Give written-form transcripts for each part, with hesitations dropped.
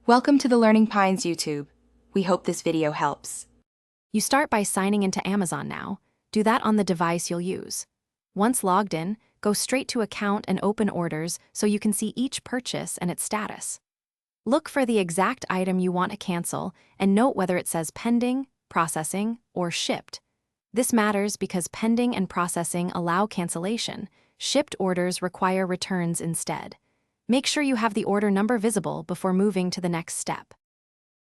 Welcome to the Learning Pines YouTube. We hope this video helps. You start by signing into Amazon now. Do that on the device you'll use. Once logged in, go straight to Account and open Orders so you can see each purchase and its status. Look for the exact item you want to cancel and note whether it says Pending, Processing, or Shipped. This matters because pending and processing allow cancellation. Shipped orders require returns instead. Make sure you have the order number visible before moving to the next step.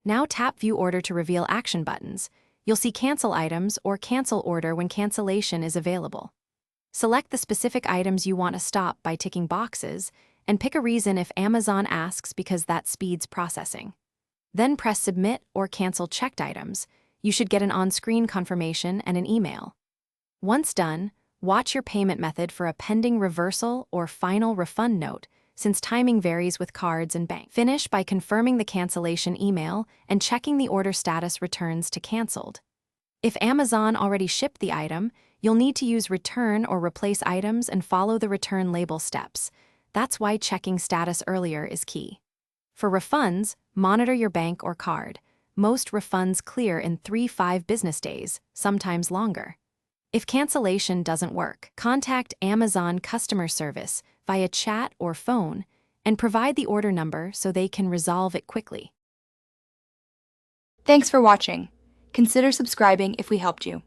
Now tap View Order to reveal action buttons. You'll see Cancel Items or Cancel Order when cancellation is available. Select the specific items you want to stop by ticking boxes, and pick a reason if Amazon asks because that speeds processing. Then press Submit or Cancel Checked Items. You should get an on-screen confirmation and an email. Once done, watch your payment method for a pending reversal or final refund note, since timing varies with cards and bank. Finish by confirming the cancellation email and checking the order status returns to canceled. If Amazon already shipped the item, you'll need to use Return or Replace Items and follow the return label steps. That's why checking status earlier is key. For refunds, monitor your bank or card. Most refunds clear in 3-5 business days, sometimes longer. If cancellation doesn't work, contact Amazon customer service via chat or phone and provide the order number so they can resolve it quickly. Thanks for watching. Consider subscribing if we helped you.